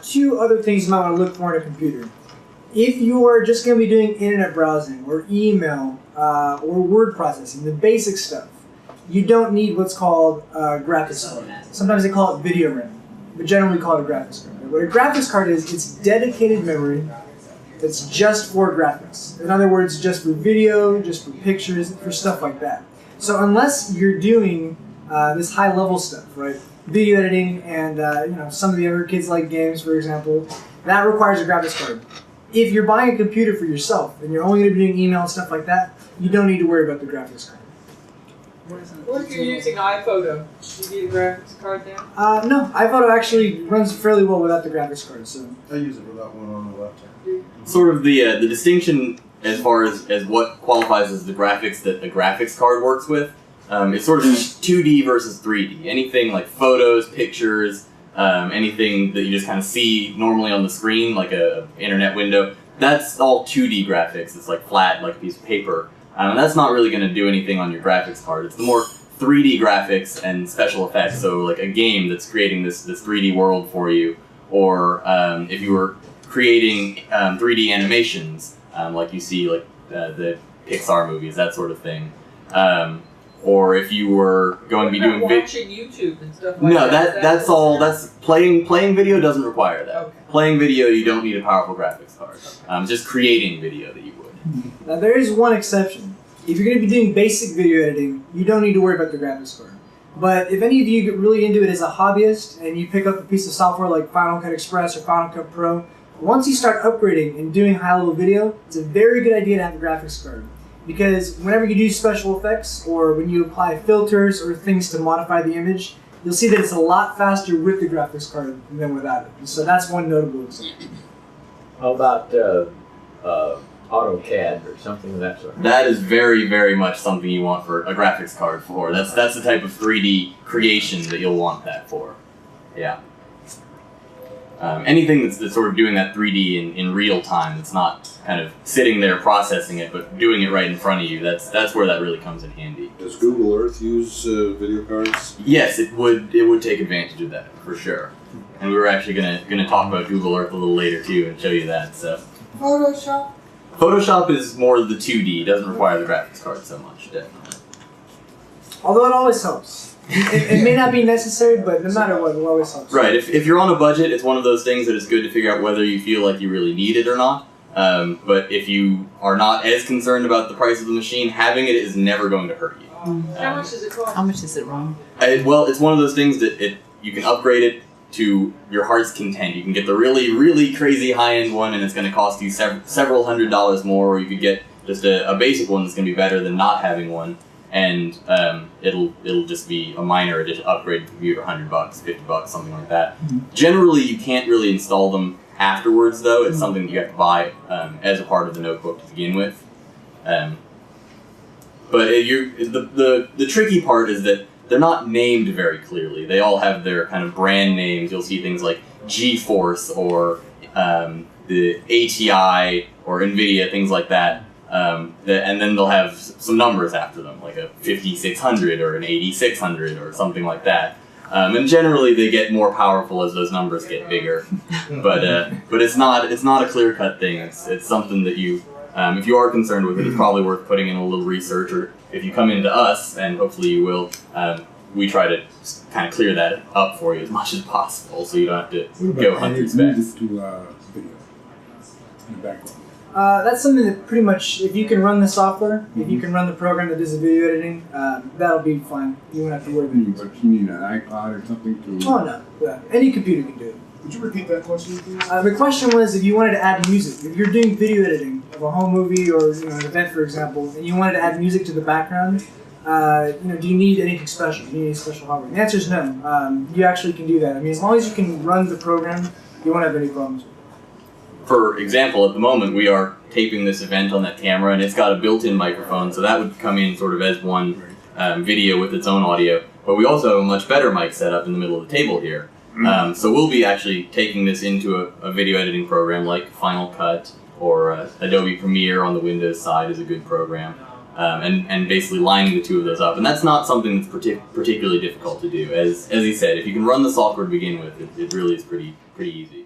two other things you might want to look for in a computer. If you are just going to be doing internet browsing or email or word processing, the basic stuff, you don't need what's called a graphics card. Sometimes they call it video RAM, but generally we call it a graphics card. What a graphics card is, it's dedicated memory that's just for graphics. In other words, just for video, just for pictures, for stuff like that. So unless you're doing this high-level stuff, right? Video editing and some of the other kids like games, for example, that requires a graphics card. If you're buying a computer for yourself and you're only going to be doing email and stuff like that, you don't need to worry about the graphics card. What if you're using iPhoto? Do you need a graphics card there? No, iPhoto actually runs fairly well without the graphics card. So I use it without one on the laptop. Sort of the distinction as far as what qualifies as the graphics that a graphics card works with, it's sort of 2D versus 3D. Anything like photos, pictures, anything that you just kind of see normally on the screen, like a internet window, that's all 2D graphics. It's like flat, like a piece of paper. And that's not really going to do anything on your graphics card. It's the more 3D graphics and special effects, so like a game that's creating this 3D world for you, or if you were creating 3D animations, like you see like the Pixar movies, that sort of thing. Or if you were going to be doing watching YouTube and stuff like no, that. That's all. That's playing video doesn't require that. Okay. Playing video, you don't need a powerful graphics card. Just creating video that you would. now there is one exception. If you're going to be doing basic video editing, you don't need to worry about the graphics card. But if any of you get really into it as a hobbyist and you pick up a piece of software like Final Cut Express or Final Cut Pro, once you start upgrading and doing high-level video, it's a very good idea to have a graphics card. Because whenever you do special effects or when you apply filters or things to modify the image, you'll see that it's a lot faster with the graphics card than without it. So that's one notable example. How about AutoCAD or something of that sort? That is very, very much something you want for a graphics card for. That's the type of 3D creation that you'll want that for. Yeah. Anything that's sort of doing that 3D in real time, that's not kind of sitting there processing it, but doing it right in front of you, that's where that really comes in handy. Does Google Earth use video cards? Yes, it would take advantage of that, for sure. And we were actually gonna talk about Google Earth a little later too and show you that. So Photoshop? Photoshop is more the 2D, doesn't require the graphics card so much, definitely. Although it always helps. It may not be necessary, but no matter what, it always helps. Right, if you're on a budget, it's one of those things that it's good to figure out whether you feel like you really need it or not. But if you are not as concerned about the price of the machine, having it is never going to hurt you. How much does it cost? How much is it, Ron? Well, it's one of those things that you can upgrade it to your heart's content. You can get the really, really crazy high-end one, and it's going to cost you several $100s more, or you could get just a basic one that's going to be better than not having one. And it'll just be a minor addition, upgrade to the computer, $100, $50, something like that. Generally, you can't really install them afterwards, though. It's something that you have to buy as a part of the notebook to begin with. But the tricky part is that they're not named very clearly. They all have their kind of brand names. You'll see things like GeForce or the ATI or NVIDIA, things like that. And then they'll have some numbers after them, like a 5600 or an 8600 or something like that. And generally they get more powerful as those numbers get bigger. But it's not a clear-cut thing. It's something that you, if you are concerned with it, it's probably worth putting in a little research, or if you come into us, and hopefully you will, we try to kind of clear that up for you as much as possible, so you don't have to go hunt through specs. Video in the background. That's something that pretty much, if you can run the software, if you can run the program that does the video editing, that'll be fine. You won't have to worry about it. But you need an iPod or something to... Oh no, yeah. Any computer can do it. Would you repeat that question, please? The question was if you wanted to add music. If you're doing video editing of a home movie or an event, for example, and you wanted to add music to the background, do you need anything special? Do you need any special hardware? The answer is no. You actually can do that. I mean, as long as you can run the program, you won't have any problems. For example, at the moment we are taping this event on that camera, and it's got a built-in microphone, so that would come in sort of as one video with its own audio. But we also have a much better mic set up in the middle of the table here. So we'll be actually taking this into a video editing program like Final Cut or Adobe Premiere on the Windows side is a good program, and basically lining the two of those up. And that's not something that's particularly difficult to do. As he said, if you can run the software to begin with, it really is pretty easy.